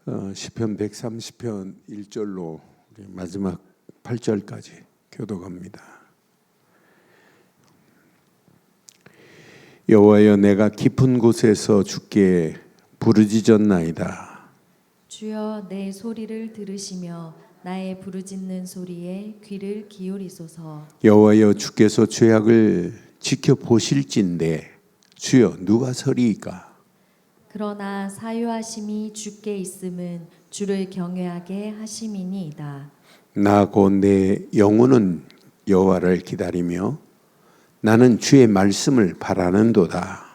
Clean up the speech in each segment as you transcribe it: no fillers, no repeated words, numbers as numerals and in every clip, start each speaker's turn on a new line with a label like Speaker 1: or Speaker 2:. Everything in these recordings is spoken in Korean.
Speaker 1: 시편 130편 1절로 마지막 8절까지 교독합니다. 여호와여, 내가 깊은 곳에서 주께 부르짖었나이다.
Speaker 2: 주여, 내 소리를 들으시며 나의 부르짖는 소리에 귀를 기울이소서.
Speaker 1: 여호와여, 주께서 죄악을 지켜보실진대 주여 누가 서리이까?
Speaker 2: 그러나 사유하심이 주께 있음은 주를 경외하게 하심이니이다.
Speaker 1: 나 곧 내 영혼은 여호와를 기다리며 나는 주의 말씀을 바라는도다.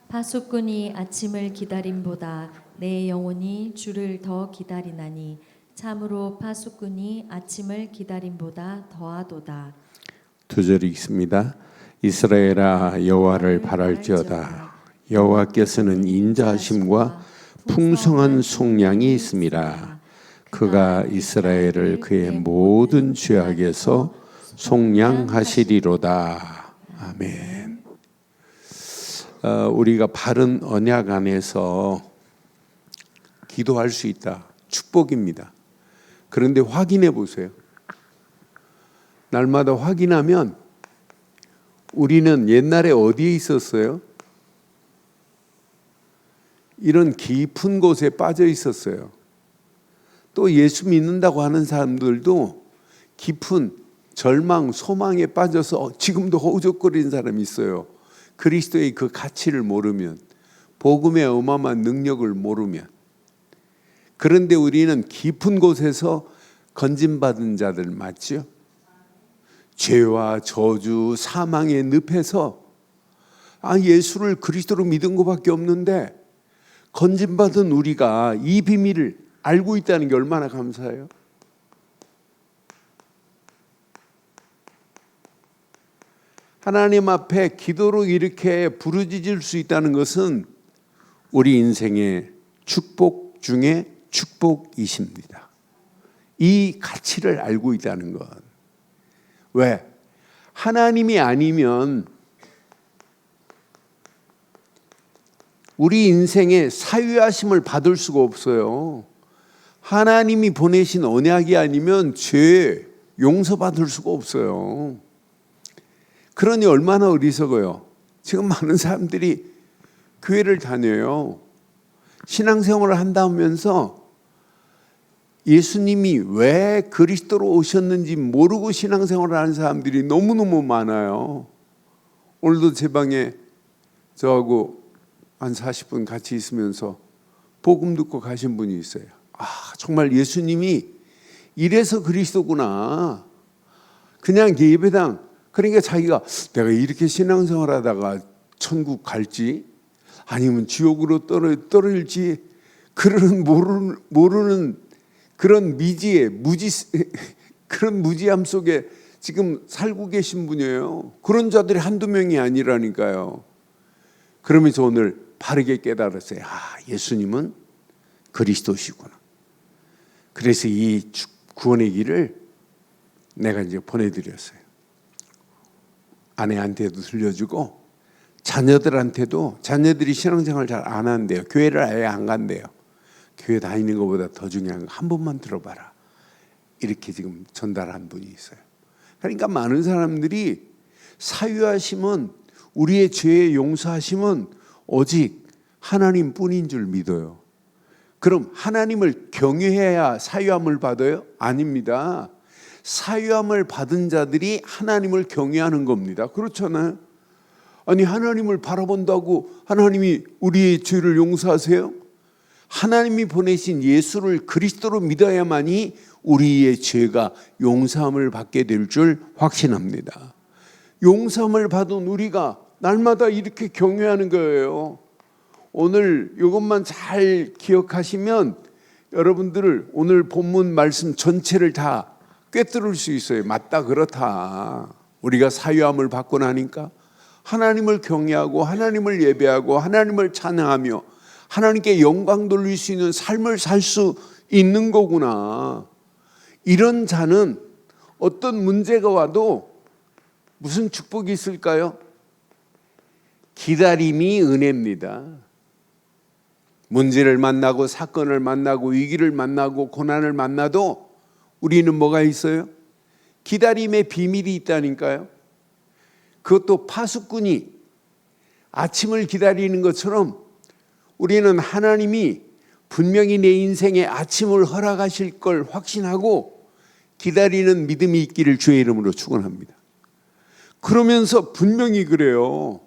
Speaker 2: 파수꾼이 아침을 기다림보다 내 영혼이 주를 더 기다리나니 참으로 파수꾼이 아침을 기다림보다 더하도다.
Speaker 1: 2절 읽습니다. 이스라엘아, 여호와를 바랄지어다. 여호와께서는 인자하심과 풍성한 속량이 있음이라. 그가 이스라엘을 그의 모든 죄악에서 속량하시리로다. 아멘. 우리가 바른 언약 안에서 기도할 수 있다. 축복입니다. 그런데 확인해 보세요. 날마다 확인하면 우리는 옛날에 어디에 있었어요? 이런 깊은 곳에 빠져 있었어요. 또 예수 믿는다고 하는 사람들도 깊은 절망, 소망에 빠져서 지금도 허우적거리는 사람이 있어요. 그리스도의 그 가치를 모르면, 복음의 어마어마한 능력을 모르면. 그런데 우리는 깊은 곳에서 건짐받은 자들 맞죠? 죄와 저주, 사망의 늪에서 예수를 그리스도로 믿은 것밖에 없는데 건짐받은 우리가 이 비밀을 알고 있다는 게 얼마나 감사해요. 하나님 앞에 기도로 이렇게 부르짖을 수 있다는 것은 우리 인생의 축복 중에 축복이십니다. 이 가치를 알고 있다는 것. 왜? 하나님이 아니면 우리 인생에 사유하심을 받을 수가 없어요. 하나님이 보내신 언약이 아니면 죄 용서받을 수가 없어요. 그러니 얼마나 어리석어요. 지금 많은 사람들이 교회를 다녀요. 신앙생활을 한다면서 예수님이 왜 그리스도로 오셨는지 모르고 신앙생활을 하는 사람들이 너무너무 많아요. 오늘도 제 방에 저하고 한 40분 같이 있으면서 복음 듣고 가신 분이 있어요. 정말 예수님이 이래서 그리스도구나. 그냥 예배당, 그러니까 자기가 내가 이렇게 신앙생활 하다가 천국 갈지 아니면 지옥으로 떨어질지 그런 모르는 그런 미지에 그런 무지함 속에 지금 살고 계신 분이에요. 그런 자들이 한두 명이 아니라니까요. 그러면서 오늘 바르게 깨달았어요. 예수님은 그리스도시구나. 그래서 이 구원의 길을 내가 이제 보내드렸어요. 아내한테도 들려주고 자녀들한테도. 자녀들이 신앙생활 잘 안 한대요. 교회를 아예 안 간대요. 교회 다니는 것보다 더 중요한 거 한 번만 들어봐라. 이렇게 지금 전달한 분이 있어요. 그러니까 많은 사람들이 사유하심은, 우리의 죄의 용서하심은 오직 하나님뿐인 줄 믿어요. 그럼 하나님을 경외해야 사유함을 받아요? 아닙니다. 사유함을 받은 자들이 하나님을 경외하는 겁니다. 그렇잖아요. 아니, 하나님을 바라본다고 하나님이 우리의 죄를 용서하세요? 하나님이 보내신 예수를 그리스도로 믿어야만이 우리의 죄가 용서함을 받게 될 줄 확신합니다. 용서함을 받은 우리가 날마다 이렇게 경외하는 거예요. 오늘 이것만 잘 기억하시면 여러분들을 오늘 본문 말씀 전체를 다 꿰뚫을 수 있어요. 맞다, 그렇다. 우리가 사유함을 받고 나니까 하나님을 경외하고 하나님을 예배하고 하나님을 찬양하며 하나님께 영광 돌릴 수 있는 삶을 살 수 있는 거구나. 이런 자는 어떤 문제가 와도 무슨 축복이 있을까요? 기다림이 은혜입니다. 문제를 만나고 사건을 만나고 위기를 만나고 고난을 만나도 우리는 뭐가 있어요? 기다림의 비밀이 있다니까요. 그것도 파수꾼이 아침을 기다리는 것처럼 우리는 하나님이 분명히 내 인생에 아침을 허락하실 걸 확신하고 기다리는 믿음이 있기를 주의 이름으로 축원합니다. 그러면서 분명히 그래요.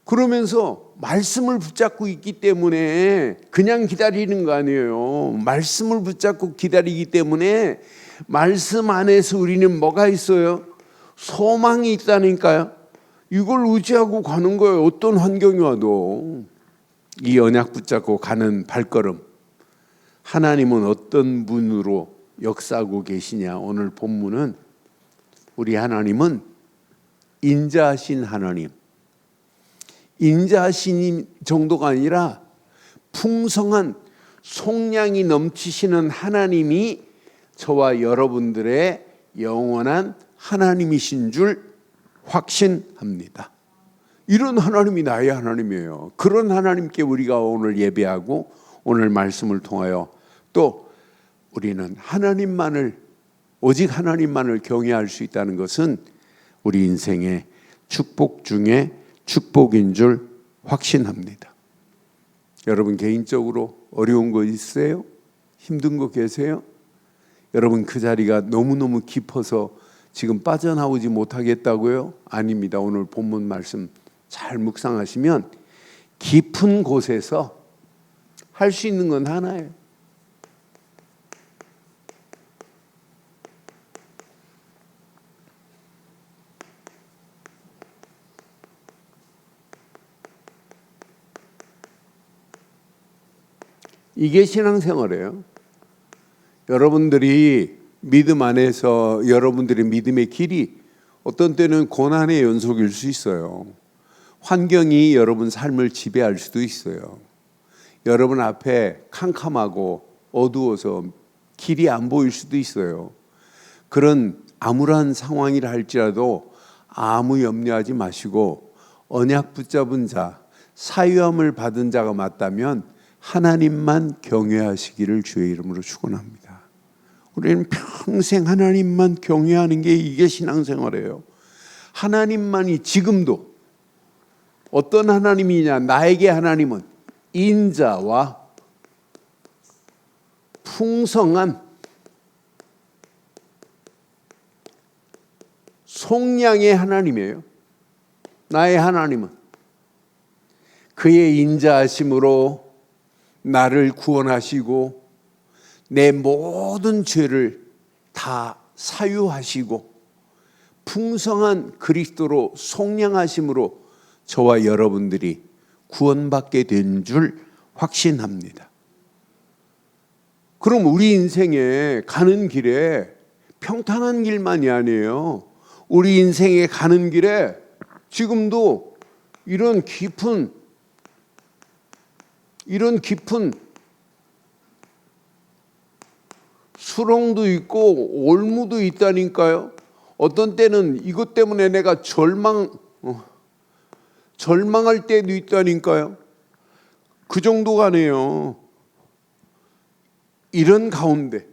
Speaker 1: 그러면서 말씀을 붙잡고 있기 때문에 그냥 기다리는 거 아니에요. 말씀을 붙잡고 기다리기 때문에 말씀 안에서 우리는 뭐가 있어요? 소망이 있다니까요. 이걸 의지하고 가는 거예요. 어떤 환경이 와도. 이 언약 붙잡고 가는 발걸음, 하나님은 어떤 분으로 역사하고 계시냐. 오늘 본문은 우리 하나님은 인자하신 하나님, 인자하신 정도가 아니라 풍성한 속량이 넘치시는 하나님이 저와 여러분들의 영원한 하나님이신 줄 확신합니다. 이런 하나님이 나의 하나님이에요. 그런 하나님께 우리가 오늘 예배하고 오늘 말씀을 통하여 또 우리는 하나님만을, 오직 하나님만을 경외할 수 있다는 것은 우리 인생의 축복 중에 축복인 줄 확신합니다. 여러분 개인적으로 어려운 거 있으세요? 힘든 거 계세요? 여러분 그 자리가 너무너무 깊어서 지금 빠져나오지 못하겠다고요? 아닙니다. 오늘 본문 말씀 잘 묵상하시면 깊은 곳에서 할 수 있는 건 하나예요. 이게 신앙생활이에요. 여러분들이 믿음 안에서 여러분들의 믿음의 길이 어떤 때는 고난의 연속일 수 있어요. 환경이 여러분 삶을 지배할 수도 있어요. 여러분 앞에 캄캄하고 어두워서 길이 안 보일 수도 있어요. 그런 암울한 상황이라 할지라도 아무 염려하지 마시고 언약 붙잡은 자, 사유함을 받은 자가 맞다면 하나님만 경외하시기를 주의 이름으로 축원합니다. 우리는 평생 하나님만 경외하는 게 이게 신앙생활이에요. 하나님만이 지금도 어떤 하나님이냐? 나에게 하나님은 인자와 풍성한 속량의 하나님이에요. 나의 하나님은 그의 인자하심으로 나를 구원하시고 내 모든 죄를 다 사유하시고 풍성한 그리스도로 속량하심으로 저와 여러분들이 구원받게 된 줄 확신합니다. 그럼 우리 인생에 가는 길에 평탄한 길만이 아니에요. 우리 인생에 가는 길에 지금도 이런 깊은 수렁도 있고 올무도 있다니까요. 어떤 때는 이것 때문에 내가 절망할 때도 있다니까요. 그 정도가 아니에요. 이런 가운데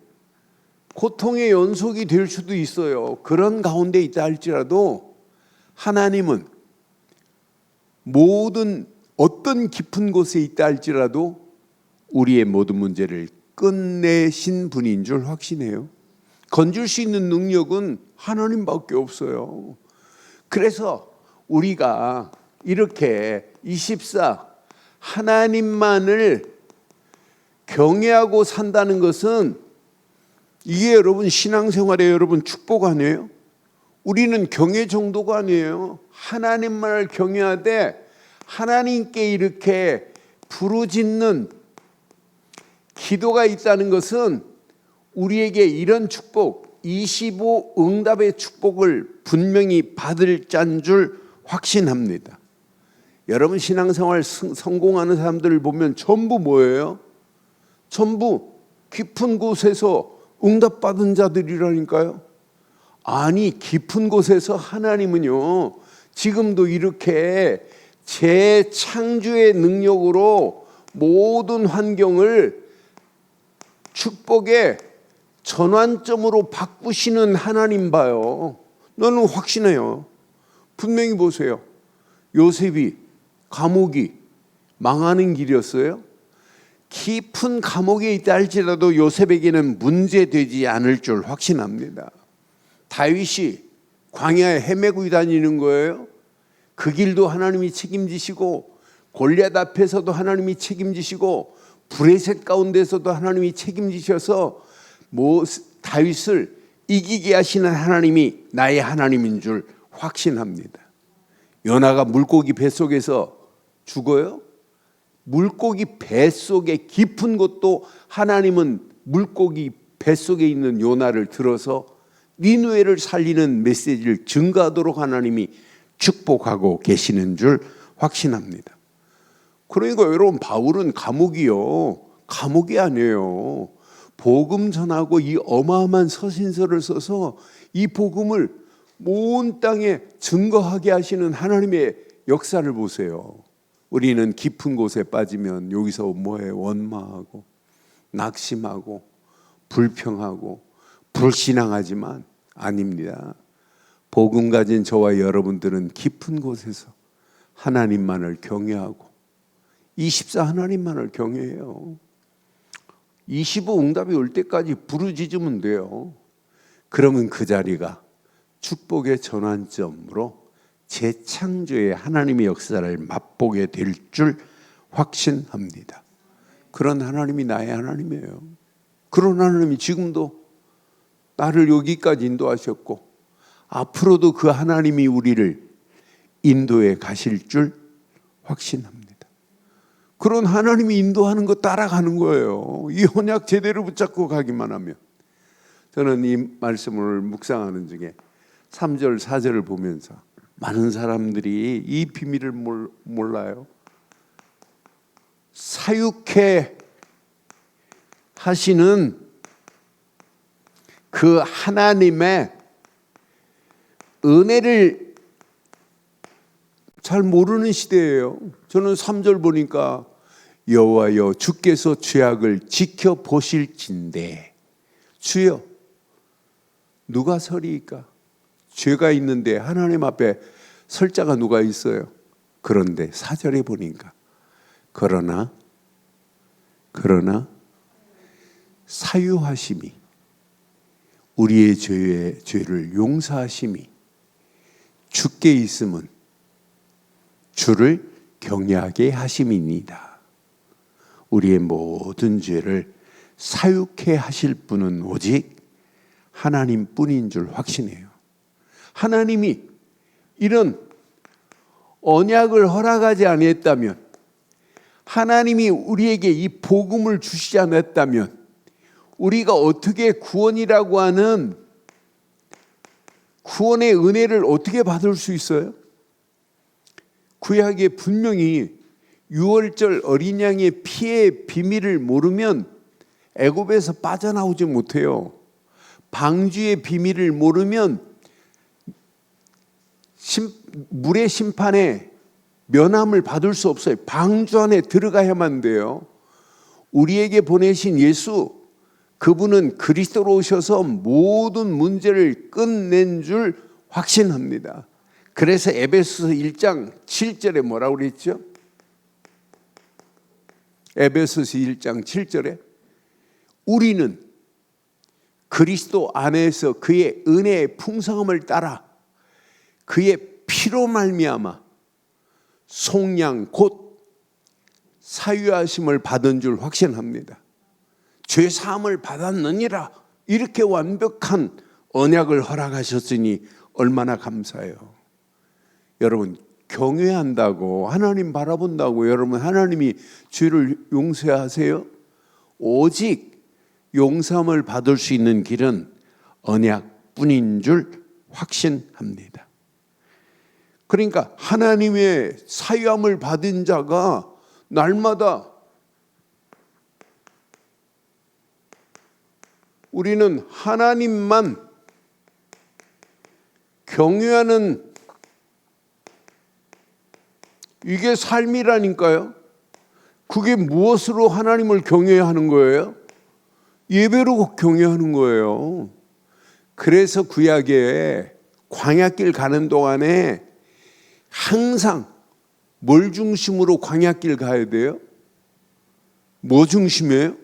Speaker 1: 고통의 연속이 될 수도 있어요. 그런 가운데 있다 할지라도 하나님은 모든 어떤 깊은 곳에 있다 할지라도 우리의 모든 문제를 끝내신 분인 줄 확신해요. 건질 수 있는 능력은 하나님밖에 없어요. 그래서 우리가 이렇게 24 하나님만을 경외하고 산다는 것은 이게 여러분 신앙생활에 여러분 축복 아니에요? 우리는 경외 정도가 아니에요. 하나님만을 경외하되 하나님께 이렇게 부르짖는 기도가 있다는 것은 우리에게 이런 축복, 25 응답의 축복을 분명히 받을 짠 줄 확신합니다. 여러분 신앙생활 성공하는 사람들을 보면 전부 뭐예요? 전부 깊은 곳에서 응답받은 자들이라니까요. 아니 깊은 곳에서 하나님은요 지금도 이렇게 재창조의 능력으로 모든 환경을 축복의 전환점으로 바꾸시는 하나님 봐요. 너는 확신해요. 분명히 보세요. 요셉이 감옥이 망하는 길이었어요. 깊은 감옥에 있다 할지라도 요셉에게는 문제되지 않을 줄 확신합니다. 다윗이 광야에 헤매고 다니는 거예요. 그 길도 하나님이 책임지시고 골리앗 앞에서도 하나님이 책임지시고 브레셋 가운데서도 하나님이 책임지셔서 다윗을 이기게 하시는 하나님이 나의 하나님인 줄 확신합니다. 요나가 물고기 뱃속에서 죽어요? 물고기 뱃속의 깊은 곳도 하나님은 물고기 뱃속에 있는 요나를 들어서 니느웨를 살리는 메시지를 증거하도록 하나님이 축복하고 계시는 줄 확신합니다. 그러니까 여러분, 바울은 감옥이 아니에요. 복음 전하고 이 어마어마한 서신서를 써서 이 복음을 온 땅에 증거하게 하시는 하나님의 역사를 보세요. 우리는 깊은 곳에 빠지면 여기서 뭐해? 원망하고 낙심하고 불평하고 불신앙하지만 아닙니다. 복음 가진 저와 여러분들은 깊은 곳에서 하나님만을 경외하고 24 하나님만을 경외해요. 25 응답이 올 때까지 부르짖으면 돼요. 그러면 그 자리가 축복의 전환점으로 재창조의 하나님의 역사를 맛보게 될 줄 확신합니다. 그런 하나님이 나의 하나님이에요. 그런 하나님이 지금도 나를 여기까지 인도하셨고 앞으로도 그 하나님이 우리를 인도해 가실 줄 확신합니다. 그런 하나님이 인도하는 거 따라가는 거예요. 이 언약 제대로 붙잡고 가기만 하면. 저는 이 말씀을 묵상하는 중에 3절 4절을 보면서 많은 사람들이 이 비밀을 몰라요. 사육해 하시는 그 하나님의 은혜를 잘 모르는 시대예요. 저는 3절 보니까 여호와여 주께서 죄악을 지켜보실진대. 주여 누가 서리이까? 죄가 있는데 하나님 앞에 설 자가 누가 있어요? 그런데 4절에 보니까 그러나 사유하심이 우리의 죄를 용서하심이 주께 있음은 주를 경외하게 하심이니이다. 우리의 모든 죄를 사육해 하실 분은 오직 하나님뿐인 줄 확신해요. 하나님이 이런 언약을 허락하지 않았다면, 하나님이 우리에게 이 복음을 주시지 않았다면 우리가 어떻게 구원이라고 하는 구원의 은혜를 어떻게 받을 수 있어요? 구약에 분명히 유월절 어린 양의 피의 비밀을 모르면 애굽에서 빠져나오지 못해요. 방주의 비밀을 모르면 물의 심판에 면함을 받을 수 없어요. 방주 안에 들어가야만 돼요. 우리에게 보내신 예수, 그분은 그리스도로 오셔서 모든 문제를 끝낸 줄 확신합니다. 그래서 에베소서 1장 7절에 뭐라고 그랬죠? 에베소서 1장 7절에 우리는 그리스도 안에서 그의 은혜의 풍성함을 따라 그의 피로 말미암아 속량 곧 사유하심을 받은 줄 확신합니다. 죄 사함을 받았느니라. 이렇게 완벽한 언약을 허락하셨으니 얼마나 감사해요. 여러분, 경외한다고, 하나님 바라본다고 여러분 하나님이 죄를 용서하세요? 오직 용서함을 받을 수 있는 길은 언약뿐인 줄 확신합니다. 그러니까 하나님의 사유함을 받은 자가 날마다 우리는 하나님만 경외하는 이게 삶이라니까요. 그게 무엇으로 하나님을 경외하는 거예요? 예배로 경외하는 거예요. 그래서 구약에 광야길 가는 동안에 항상 뭘 중심으로 광야길 가야 돼요? 뭐 중심이에요?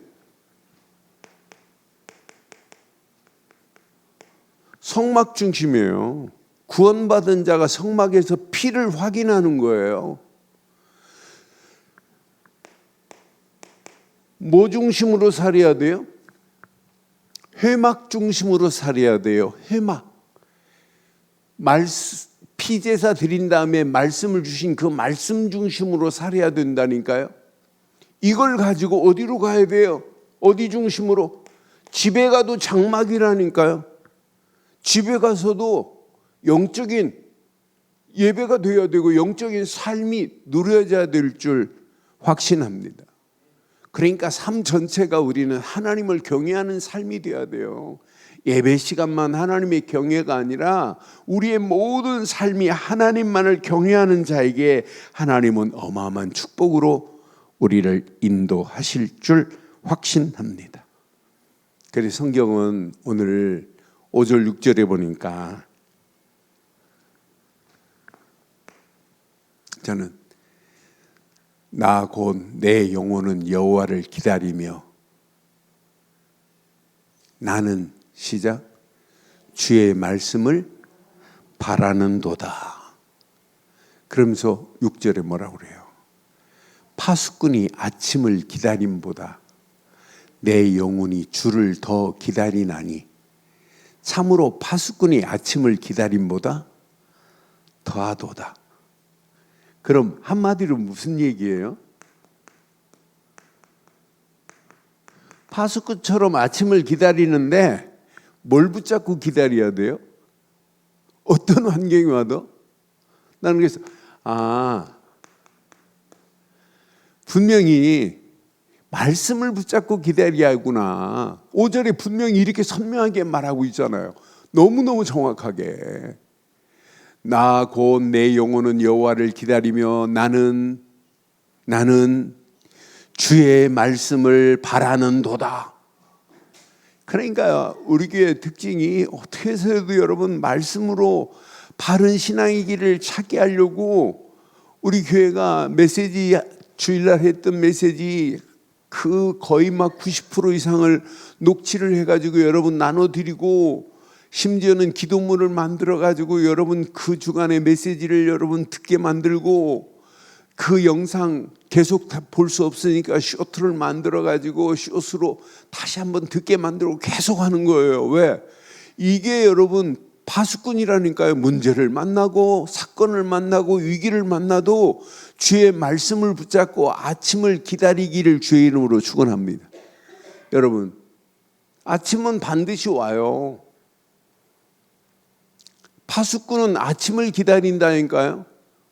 Speaker 1: 성막 중심이에요. 구원받은 자가 성막에서 피를 확인하는 거예요. 뭐 중심으로 살아야 돼요? 회막 중심으로 살아야 돼요. 회막. 피제사 드린 다음에 말씀을 주신 그 말씀 중심으로 살아야 된다니까요. 이걸 가지고 어디로 가야 돼요? 어디 중심으로? 집에 가도 장막이라니까요. 집에 가서도 영적인 예배가 되어야 되고 영적인 삶이 누려져야 될 줄 확신합니다. 그러니까 삶 전체가 우리는 하나님을 경외하는 삶이 되어야 돼요. 예배 시간만 하나님의 경외가 아니라 우리의 모든 삶이 하나님만을 경외하는 자에게 하나님은 어마어마한 축복으로 우리를 인도하실 줄 확신합니다. 그래서 성경은 오늘 5절 6절에 보니까 저는 나 곧 내 영혼은 여호와를 기다리며 나는 시작 주의 말씀을 바라는도다. 그러면서 6절에 뭐라고 그래요? 파수꾼이 아침을 기다림보다 내 영혼이 주를 더 기다리나니 참으로 파수꾼이 아침을 기다림보다 더하도다. 그럼 한마디로 무슨 얘기예요? 파수꾼처럼 아침을 기다리는데 뭘 붙잡고 기다려야 돼요? 어떤 환경이 와도? 나는 그래서 분명히 말씀을 붙잡고 기다려야 하구나. 5절에 분명히 이렇게 선명하게 말하고 있잖아요. 너무너무 정확하게. 나 곧 내 영혼은 여호와를 기다리며 나는 주의 말씀을 바라는도다. 그러니까 우리 교회의 특징이 어떻게 해서도 여러분 말씀으로 바른 신앙의 길을 찾게 하려고 우리 교회가 메시지 주일날 했던 메시지 그 거의 막 90% 이상을 녹취를 해가지고 여러분 나눠드리고 심지어는 기도문을 만들어가지고 여러분 그 주간의 메시지를 여러분 듣게 만들고 그 영상 계속 다 볼 수 없으니까 쇼트를 만들어가지고 쇼스로 다시 한번 듣게 만들고 계속 하는 거예요. 왜? 이게 여러분 파수꾼이라니까요. 문제를 만나고 사건을 만나고 위기를 만나도 주의 말씀을 붙잡고 아침을 기다리기를 주의 이름으로 축원합니다. 여러분 아침은 반드시 와요. 파수꾼은 아침을 기다린다니까요.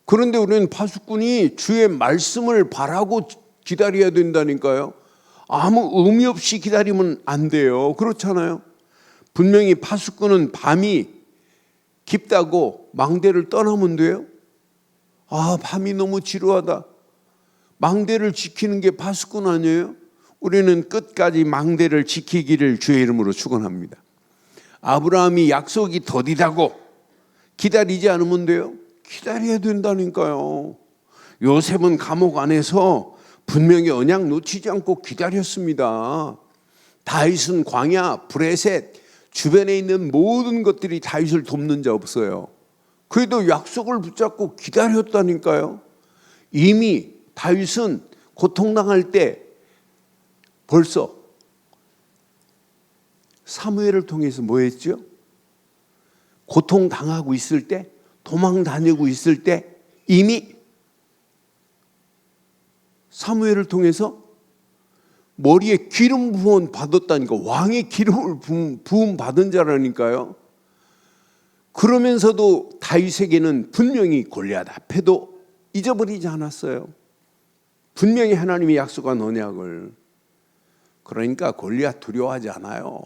Speaker 1: 그런데 우리는 파수꾼이 주의 말씀을 바라고 기다려야 된다니까요. 아무 의미 없이 기다리면 안 돼요. 그렇잖아요. 분명히 파수꾼은 밤이 깊다고 망대를 떠나면 돼요. 밤이 너무 지루하다. 망대를 지키는 게 파수꾼 아니에요? 우리는 끝까지 망대를 지키기를 주의 이름으로 축원합니다. 아브라함이 약속이 더디다고 기다리지 않으면 돼요? 기다려야 된다니까요. 요셉은 감옥 안에서 분명히 언약 놓치지 않고 기다렸습니다. 다윗은 광야, 브레셋 주변에 있는 모든 것들이 다윗을 돕는 자 없어요. 그래도 약속을 붙잡고 기다렸다니까요. 이미 다윗은 고통당할 때 벌써 사무엘을 통해서 뭐 했죠? 고통당하고 있을 때, 도망 다니고 있을 때 이미 사무엘을 통해서 머리에 기름 부음 받았다니까. 왕의 기름을 부음 받은 자라니까요. 그러면서도 다윗에게는 분명히 골리앗 앞에도 잊어버리지 않았어요. 분명히 하나님이 약속한 언약을. 그러니까 골리앗 두려워하지 않아요.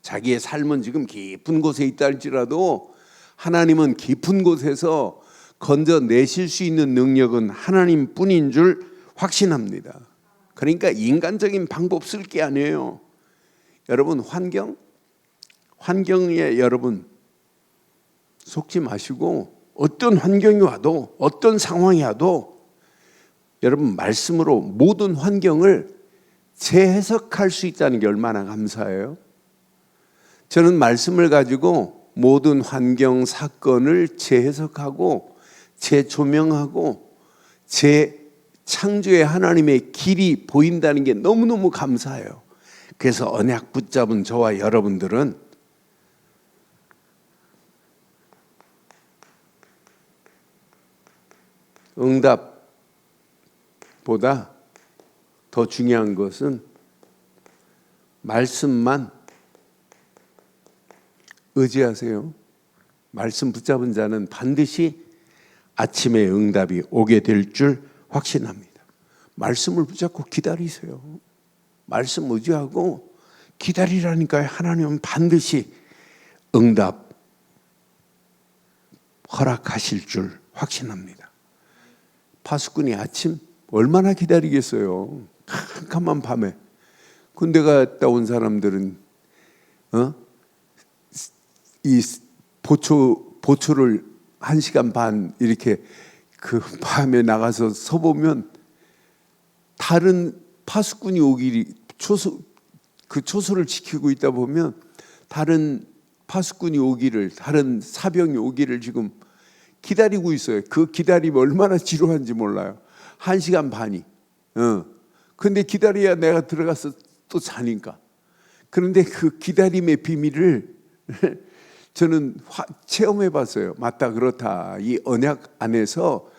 Speaker 1: 자기의 삶은 지금 깊은 곳에 있다 할지라도 하나님은 깊은 곳에서 건져내실 수 있는 능력은 하나님뿐인 줄 확신합니다. 그러니까 인간적인 방법 쓸 게 아니에요. 여러분 환경에 여러분 속지 마시고 어떤 환경이 와도 어떤 상황이 와도 여러분 말씀으로 모든 환경을 재해석할 수 있다는 게 얼마나 감사해요. 저는 말씀을 가지고 모든 환경 사건을 재해석하고 재조명하고 재창조의 하나님의 길이 보인다는 게 너무너무 감사해요. 그래서 언약 붙잡은 저와 여러분들은 응답보다 더 중요한 것은 말씀만 의지하세요. 말씀 붙잡은 자는 반드시 아침에 응답이 오게 될 줄 확신합니다. 말씀을 붙잡고 기다리세요. 말씀 의지하고 기다리라니까요. 하나님은 반드시 응답 허락하실 줄 확신합니다. 파수꾼이 아침 얼마나 기다리겠어요. 캄캄한 밤에. 군대 갔다 온 사람들은 이 보초를 1시간 반 이렇게 그 밤에 나가서 서보면 다른 파수꾼이 오기를 그 초소를 지키고 있다 보면 다른 파수꾼이 오기를, 다른 사병이 오기를 지금 기다리고 있어요. 그 기다림이 얼마나 지루한지 몰라요. 1시간 반이. 근데 기다려야 내가 들어가서 또 자니까. 그런데 그 기다림의 비밀을 저는 체험해 봤어요. 맞다, 그렇다. 이 언약 안에서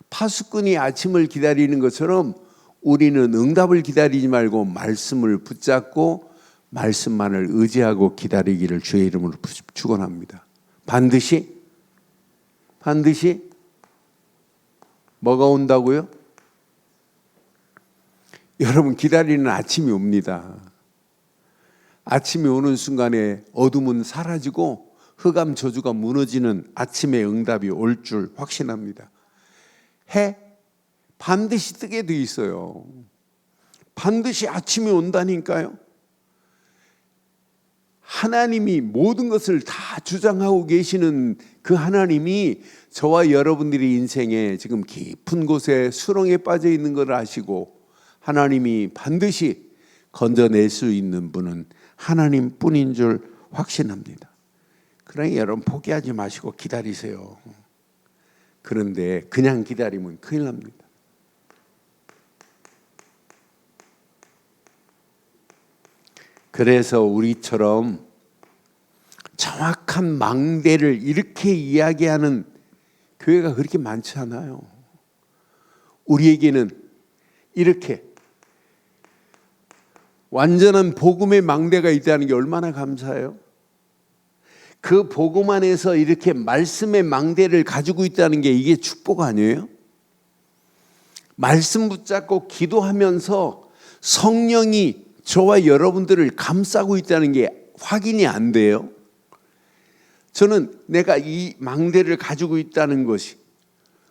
Speaker 1: 파수꾼이 아침을 기다리는 것처럼 우리는 응답을 기다리지 말고 말씀을 붙잡고 말씀만을 의지하고 기다리기를 주의 이름으로 축원합니다. 반드시 뭐가 온다고요? 여러분 기다리는 아침이 옵니다. 아침이 오는 순간에 어둠은 사라지고 흑암 저주가 무너지는 아침의 응답이 올 줄 확신합니다. 해 반드시 뜨게 돼 있어요. 반드시 아침이 온다니까요. 하나님이 모든 것을 다 주장하고 계시는 그 하나님이 저와 여러분들의 인생에 지금 깊은 곳에 수렁에 빠져 있는 걸 아시고 하나님이 반드시 건져낼 수 있는 분은 하나님뿐인 줄 확신합니다. 그러니 여러분 포기하지 마시고 기다리세요. 그런데 그냥 기다리면 큰일 납니다. 그래서 우리처럼 정확한 망대를 이렇게 이야기하는 교회가 그렇게 많지 않아요. 우리에게는 이렇게 완전한 복음의 망대가 있다는 게 얼마나 감사해요. 그 복음 안에서 이렇게 말씀의 망대를 가지고 있다는 게 이게 축복 아니에요? 말씀 붙잡고 기도하면서 성령이 저와 여러분들을 감싸고 있다는 게 확인이 안 돼요. 저는 내가 이 망대를 가지고 있다는 것이,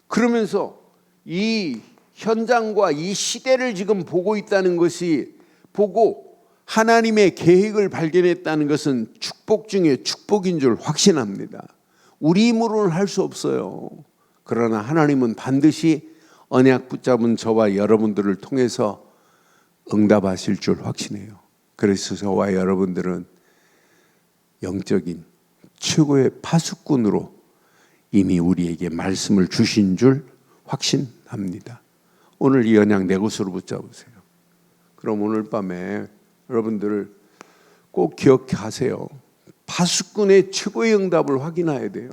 Speaker 1: 그러면서 이 현장과 이 시대를 지금 보고 있다는 것이, 보고 하나님의 계획을 발견했다는 것은 축복 중에 축복인 줄 확신합니다. 우리 힘으로는 할 수 없어요. 그러나 하나님은 반드시 언약 붙잡은 저와 여러분들을 통해서 응답하실 줄 확신해요. 그래서 저와 여러분들은 영적인 최고의 파수꾼으로 이미 우리에게 말씀을 주신 줄 확신합니다. 오늘 이 언약 내 것으로 붙잡으세요. 그럼 오늘 밤에 여러분들 꼭 기억하세요. 파수꾼의 최고의 응답을 확인해야 돼요.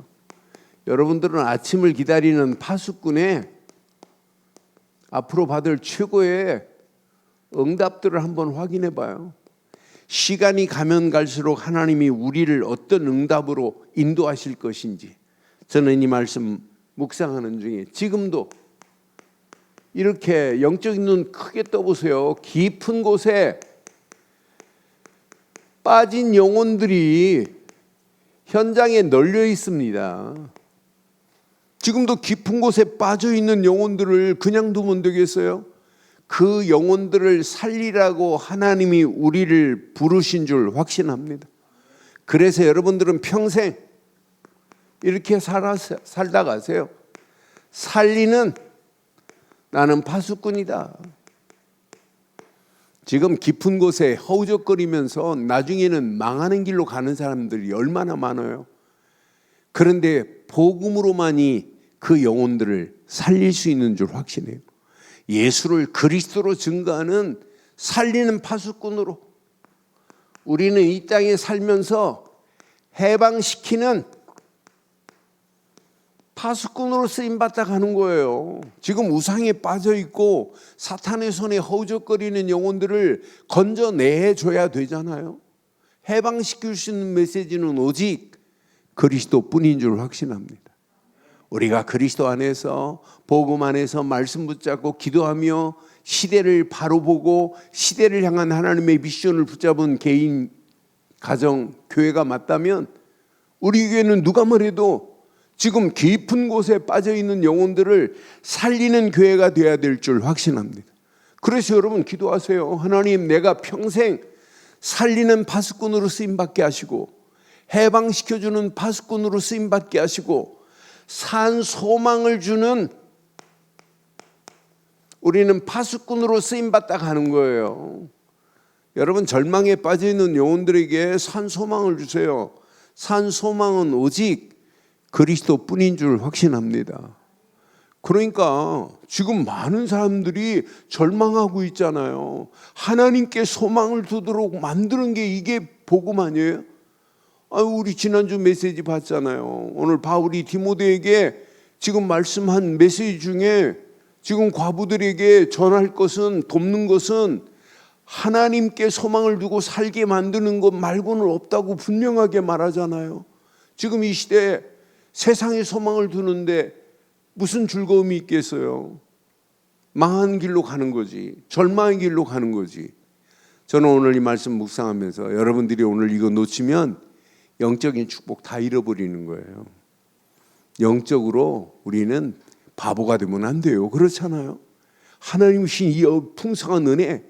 Speaker 1: 여러분들은 아침을 기다리는 파수꾼의 앞으로 받을 최고의 응답들을 한번 확인해 봐요. 시간이 가면 갈수록 하나님이 우리를 어떤 응답으로 인도하실 것인지, 저는 이 말씀 묵상하는 중에 지금도 이렇게 영적인 눈 크게 떠보세요. 깊은 곳에 빠진 영혼들이 현장에 널려 있습니다. 지금도 깊은 곳에 빠져 있는 영혼들을 그냥 두면 되겠어요? 그 영혼들을 살리라고 하나님이 우리를 부르신 줄 확신합니다. 그래서 여러분들은 평생 이렇게 살다 가세요. 살리는 나는 파수꾼이다. 지금 깊은 곳에 허우적거리면서 나중에는 망하는 길로 가는 사람들이 얼마나 많아요. 그런데 복음으로만이 그 영혼들을 살릴 수 있는 줄 확신해요. 예수를 그리스도로 증거하는 살리는 파수꾼으로 우리는 이 땅에 살면서 해방시키는 파수꾼으로 쓰임받다 가는 거예요. 지금 우상에 빠져있고 사탄의 손에 허우적거리는 영혼들을 건져내줘야 되잖아요. 해방시킬 수 있는 메시지는 오직 그리스도뿐인 줄 확신합니다. 우리가 그리스도 안에서 복음 안에서 말씀 붙잡고 기도하며 시대를 바로 보고 시대를 향한 하나님의 미션을 붙잡은 개인, 가정, 교회가 맞다면 우리 교회는 누가 뭐래도 지금 깊은 곳에 빠져있는 영혼들을 살리는 교회가 되어야 될 줄 확신합니다. 그래서 여러분 기도하세요. 하나님, 내가 평생 살리는 파수꾼으로 쓰임받게 하시고 해방시켜주는 파수꾼으로 쓰임받게 하시고 산 소망을 주는 우리는 파수꾼으로 쓰임받다 가는 거예요. 여러분 절망에 빠져있는 영혼들에게 산 소망을 주세요. 산 소망은 오직 그리스도뿐인 줄 확신합니다. 그러니까 지금 많은 사람들이 절망하고 있잖아요. 하나님께 소망을 두도록 만드는 게 이게 복음 아니에요? 우리 지난주 메시지 봤잖아요. 오늘 바울이 디모데에게 지금 말씀한 메시지 중에 지금 과부들에게 전할 것은, 돕는 것은 하나님께 소망을 두고 살게 만드는 것 말고는 없다고 분명하게 말하잖아요. 지금 이 시대에 세상에 소망을 두는데 무슨 즐거움이 있겠어요? 망한 길로 가는 거지. 절망의 길로 가는 거지. 저는 오늘 이 말씀 묵상하면서 여러분들이 오늘 이거 놓치면 영적인 축복 다 잃어버리는 거예요. 영적으로 우리는 바보가 되면 안 돼요. 그렇잖아요. 하나님 주신 이 풍성한 은혜,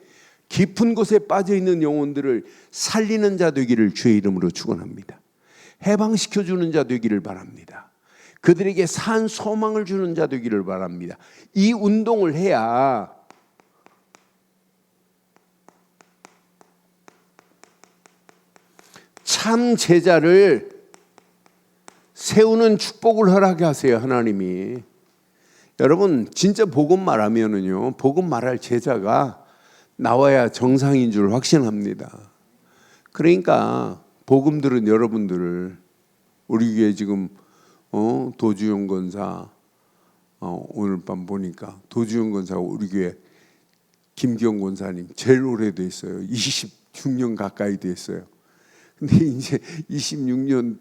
Speaker 1: 깊은 곳에 빠져있는 영혼들을 살리는 자 되기를 주의 이름으로 축원합니다. 해방시켜주는 자 되기를 바랍니다. 그들에게 산 소망을 주는 자 되기를 바랍니다. 이 운동을 해야 참 제자를 세우는 축복을 허락해 하세요. 하나님이. 여러분 진짜 복음 말하면은요, 복음 말할 제자가 나와야 정상인 줄 확신합니다. 그러니까 복음 들은 여러분들을, 우리 교회 지금 도주영 권사 오늘 밤 보니까 도주영 권사가 우리 교회 김기영 권사님 제일 오래됐어요. 26년 가까이 됐어요. 근데 이제 26년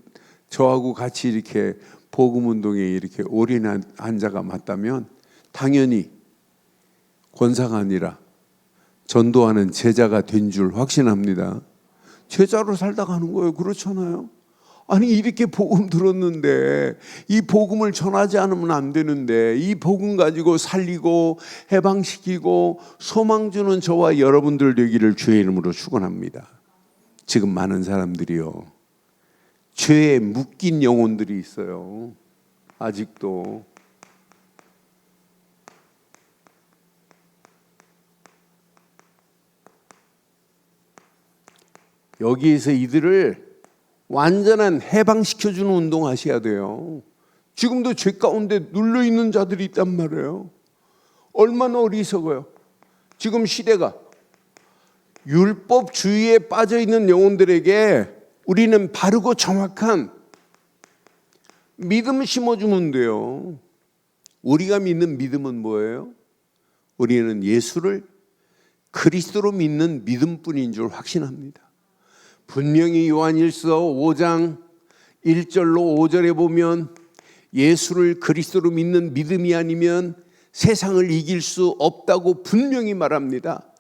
Speaker 1: 저하고 같이 이렇게 복음 운동에 이렇게 올인한 자가 맞다면 당연히 권사가 아니라 전도하는 제자가 된 줄 확신합니다. 제자로 살다 가는 거예요. 그렇잖아요. 아니 이렇게 복음 들었는데 이 복음을 전하지 않으면 안 되는데 이 복음 가지고 살리고 해방시키고 소망 주는 저와 여러분들 되기를 주의 이름으로 축원합니다. 지금 많은 사람들이요, 죄에 묶인 영혼들이 있어요. 아직도. 여기에서 이들을 완전한 해방시켜주는 운동 하셔야 돼요. 지금도 죄 가운데 눌려있는 자들이 있단 말이에요. 얼마나 어리석어요. 지금 시대가 율법주의에 빠져있는 영혼들에게 우리는 바르고 정확한 믿음을 심어주면 돼요. 우리가 믿는 믿음은 뭐예요? 우리는 예수를 그리스도로 믿는 믿음뿐인 줄 확신합니다. 분명히 요한일서 5장 1절로 5절에 보면 예수를 그리스도로 믿는 믿음이 아니면 세상을 이길 수 없다고 분명히 말합니다.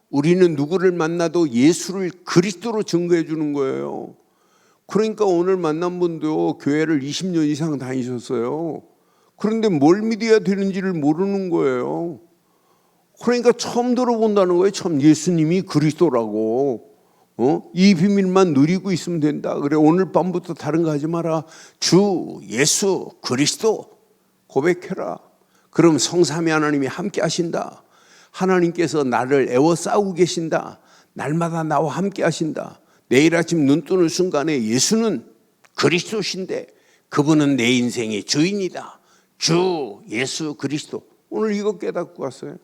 Speaker 1: 우리는 누구를 만나도 예수를 그리스도로 증거해 주는 거예요. 그러니까 오늘 만난 분도 교회를 20년 이상 다니셨어요. 그런데 뭘 믿어야 되는지를 모르는 거예요. 그러니까 처음 들어본다는 거예요. 처음 예수님이 그리스도라고. 이 비밀만 누리고 있으면 된다. 그래 오늘 밤부터 다른 거 하지 마라. 주 예수 그리스도 고백해라. 그럼 성삼위 하나님이 함께 하신다. 하나님께서 나를 애워싸고 계신다. 날마다 나와 함께 하신다. 내일 아침 눈 뜨는 순간에 예수는 그리스도신데 그분은 내 인생의 주인이다. 주 예수 그리스도. 오늘 이거 깨닫고 왔어요.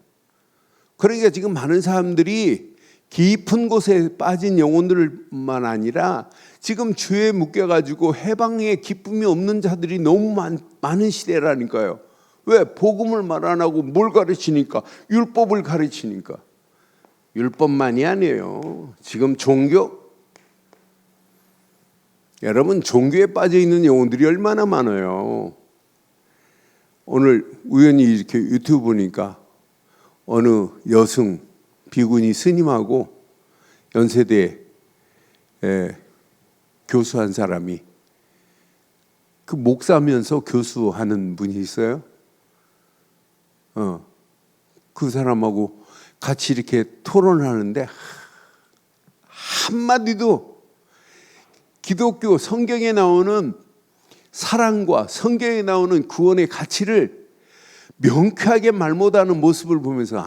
Speaker 1: 그러니까 지금 많은 사람들이 깊은 곳에 빠진 영혼들만 아니라 지금 죄에 묶여가지고 해방의 기쁨이 없는 자들이 너무 많은 시대라니까요. 왜? 복음을 말 안 하고 뭘 가르치니까? 율법을 가르치니까. 율법만이 아니에요. 지금 종교. 여러분 종교에 빠져 있는 영혼들이 얼마나 많아요. 오늘 우연히 이렇게 유튜브 보니까 어느 여성 비구니 스님하고 연세대 교수한 사람이 그 목사면서 교수하는 분이 있어요. 그 사람하고 같이 이렇게 토론하는데 한마디도 기독교 성경에 나오는 사랑과 성경에 나오는 구원의 가치를 명쾌하게 말 못하는 모습을 보면서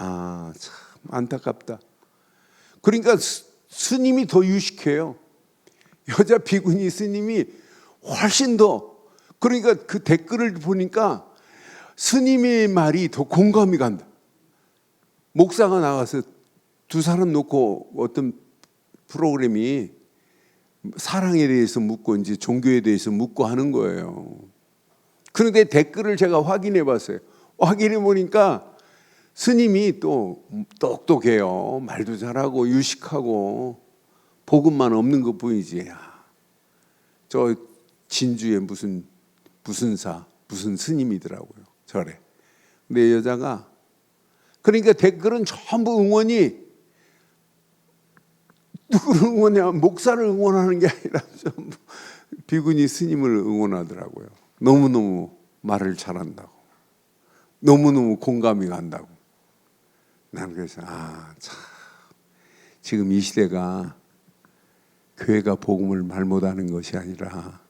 Speaker 1: 참 안타깝다. 그러니까 스님이 더 유식해요. 여자 비구니 스님이 훨씬 더. 그러니까 그 댓글을 보니까 스님의 말이 더 공감이 간다. 목사가 나가서 두 사람 놓고 어떤 프로그램이 사랑에 대해서 묻고 이제 종교에 대해서 묻고 하는 거예요. 그런데 댓글을 제가 확인해 봤어요. 확인해 보니까 스님이 또 똑똑해요. 말도 잘하고 유식하고 복음만 없는 것 뿐이지. 저 진주의 무슨 스님이더라고요. 저래. 근데 여자가 그러니까 댓글은 전부 응원이 누구를 응원하냐? 목사를 응원하는 게 아니라 전부 비구니 스님을 응원하더라고요. 너무너무 말을 잘한다고. 너무너무 공감이 간다고. 나는 그래서 참 지금 이 시대가 교회가 복음을 말 못하는 것이 아니라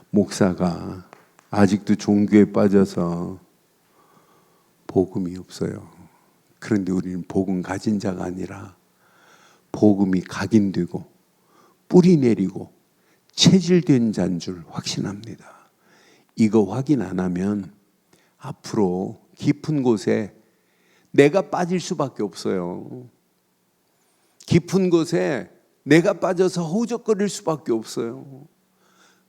Speaker 1: 목사가 아직도 종교에 빠져서 복음이 없어요. 그런데 우리는 복음 가진 자가 아니라 복음이 각인되고 뿌리 내리고 체질된 자인 줄 확신합니다. 이거 확인 안 하면 앞으로 깊은 곳에 내가 빠질 수밖에 없어요. 깊은 곳에 내가 빠져서 허우적거릴 수밖에 없어요.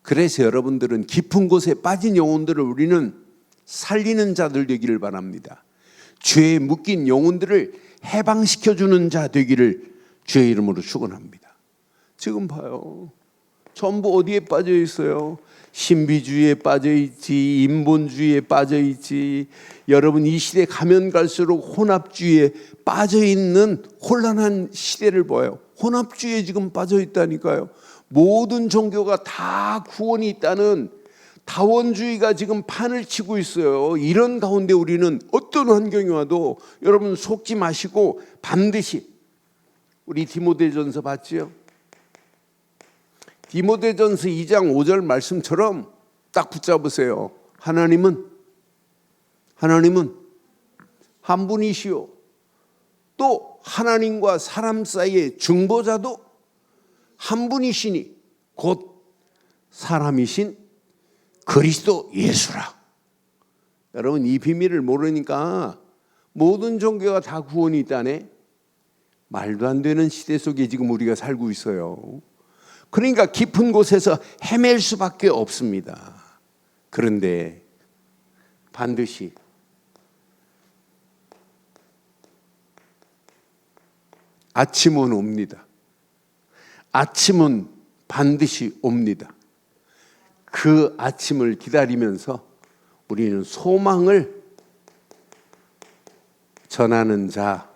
Speaker 1: 그래서 여러분들은 깊은 곳에 빠진 영혼들을 우리는 살리는 자들 되기를 바랍니다. 죄에 묶인 영혼들을 해방시켜주는 자 되기를 주의 이름으로 축원합니다. 지금 봐요. 전부 어디에 빠져 있어요? 신비주의에 빠져 있지, 인본주의에 빠져 있지. 여러분 이 시대 가면 갈수록 혼합주의에 빠져 있는 혼란한 시대를 봐요. 혼합주의에 지금 빠져 있다니까요. 모든 종교가 다 구원이 있다는 다원주의가 지금 판을 치고 있어요. 이런 가운데 우리는 어떤 환경이 와도 여러분 속지 마시고 반드시 우리 디모데전서 봤지요? 디모데전서 2장 5절 말씀처럼 딱 붙잡으세요. 하나님은 한 분이시요. 또 하나님과 사람 사이의 중보자도 한 분이시니 곧 사람이신 그리스도 예수라. 여러분 이 비밀을 모르니까 모든 종교가 다 구원이 있다네. 말도 안 되는 시대 속에 지금 우리가 살고 있어요. 그러니까 깊은 곳에서 헤맬 수밖에 없습니다. 그런데 반드시 아침은 옵니다. 아침은 반드시 옵니다. 그 아침을 기다리면서 우리는 소망을 전하는 자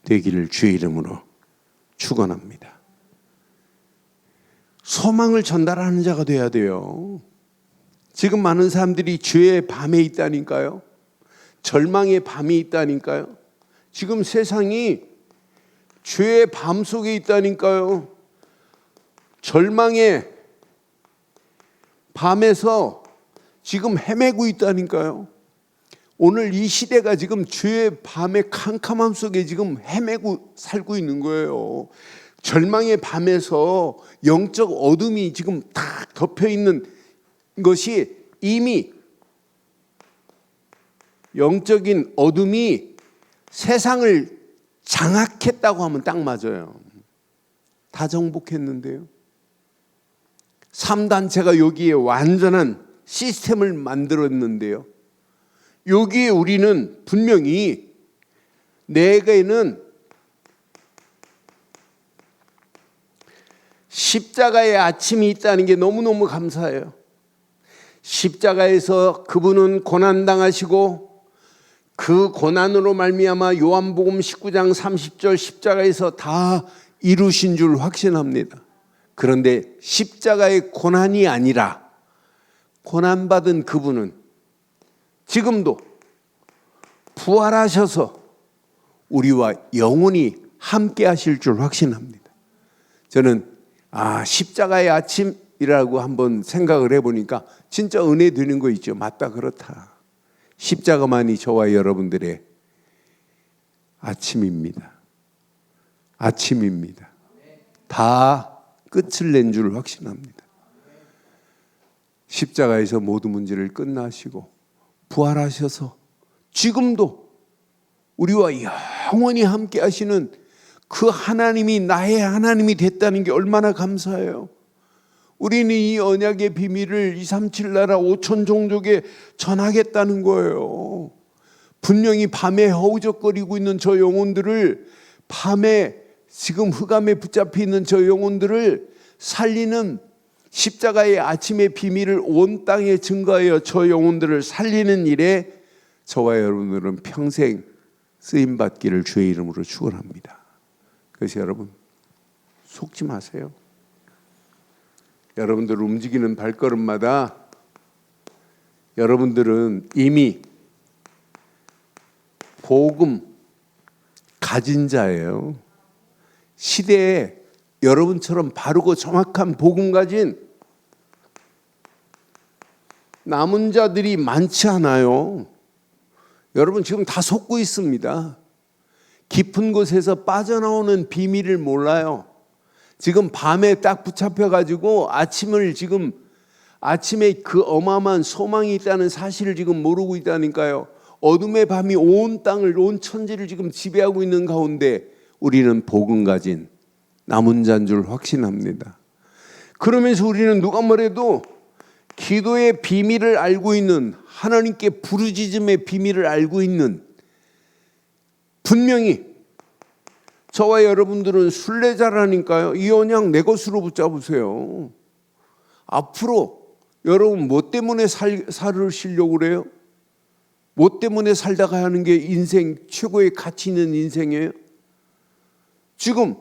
Speaker 1: 되기를 주의 이름으로 축원합니다. 소망을 전달하는 자가 돼야 돼요. 지금 많은 사람들이 죄의 밤에 있다니까요. 절망의 밤이 있다니까요. 지금 세상이 죄의 밤 속에 있다니까요. 절망의 밤에서 지금 헤매고 있다니까요. 오늘 이 시대가 지금 죄의 밤의 캄캄함 속에 지금 헤매고 살고 있는 거예요. 절망의 밤에서 영적 어둠이 지금 딱 덮여 있는 것이 이미 영적인 어둠이 세상을 장악했다고 하면 딱 맞아요. 다 정복했는데요. 3단체가 여기에 완전한 시스템을 만들었는데요. 여기에 우리는 분명히 내게는 십자가의 아침이 있다는 게 너무너무 감사해요. 십자가에서 그분은 고난당하시고 그 고난으로 말미암아 요한복음 19장 30절 십자가에서 다 이루신 줄 확신합니다. 그런데 십자가의 고난이 아니라 고난받은 그분은 지금도 부활하셔서 우리와 영원히 함께 하실 줄 확신합니다. 저는 십자가의 아침이라고 한번 생각을 해보니까 진짜 은혜 되는 거 있죠. 맞다, 그렇다. 십자가만이 저와 여러분들의 아침입니다. 아침입니다. 다 끝을 낸 줄 확신합니다. 십자가에서 모든 문제를 끝나시고 부활하셔서 지금도 우리와 영원히 함께 하시는 그 하나님이 나의 하나님이 됐다는 게 얼마나 감사해요. 우리는 이 언약의 비밀을 237 나라 5천 종족에 전하겠다는 거예요. 분명히 밤에 허우적거리고 있는 저 영혼들을, 밤에 지금 흑암에 붙잡혀 있는 저 영혼들을 살리는 십자가의 아침의 비밀을 온 땅에 증거하여 저 영혼들을 살리는 일에 저와 여러분들은 평생 쓰임받기를 주의 이름으로 축원합니다. 그래서 여러분 속지 마세요. 여러분들 움직이는 발걸음마다 여러분들은 이미 복음 가진 자예요. 시대에 여러분처럼 바르고 정확한 복음 가진 남은 자들이 많지 않아요. 여러분 지금 다 속고 있습니다. 깊은 곳에서 빠져나오는 비밀을 몰라요. 지금 밤에 딱 붙잡혀가지고 아침에 그 어마어마한 소망이 있다는 사실을 지금 모르고 있다니까요. 어둠의 밤이 온 땅을, 온 천지를 지금 지배하고 있는 가운데 우리는 복음 가진 남은 자인 줄 확신합니다. 그러면서 우리는 누가 뭐래도 기도의 비밀을 알고 있는, 하나님께 부르짖음의 비밀을 알고 있는, 분명히 저와 여러분들은 순례자라니까요. 이 언약 내 것으로 붙잡으세요. 앞으로 여러분 뭐 때문에 살으시려고 그래요? 뭐 때문에 살다가 하는 게 인생 최고의 가치 있는 인생이에요? 지금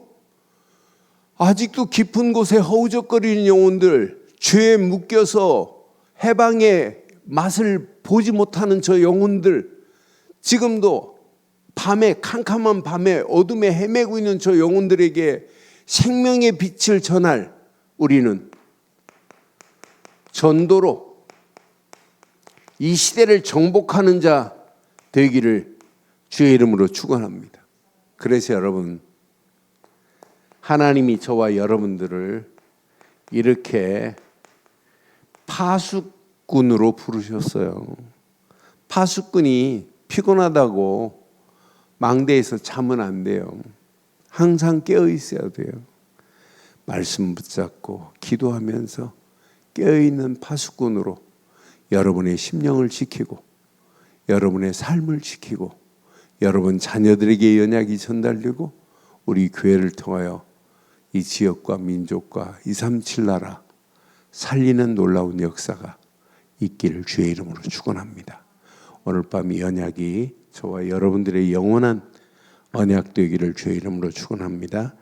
Speaker 1: 아직도 깊은 곳에 허우적거리는 영혼들, 죄에 묶여서 해방의 맛을 보지 못하는 저 영혼들, 지금도 밤에, 캄캄한 밤에 어둠에 헤매고 있는 저 영혼들에게 생명의 빛을 전할 우리는 전도로 이 시대를 정복하는 자 되기를 주의 이름으로 축원합니다. 그래서 여러분, 하나님이 저와 여러분들을 이렇게 파수꾼으로 부르셨어요. 파수꾼이 피곤하다고 망대에서 자면 안 돼요. 항상 깨어 있어야 돼요. 말씀 붙잡고 기도하면서 깨어있는 파수꾼으로 여러분의 심령을 지키고 여러분의 삶을 지키고 여러분 자녀들에게 연약이 전달되고 우리 교회를 통하여 이 지역과 민족과 237 나라 살리는 놀라운 역사가 있기를 주의 이름으로 축원합니다. 오늘 밤 이 언약이 저와 여러분들의 영원한 언약 되기를 주의 이름으로 축원합니다.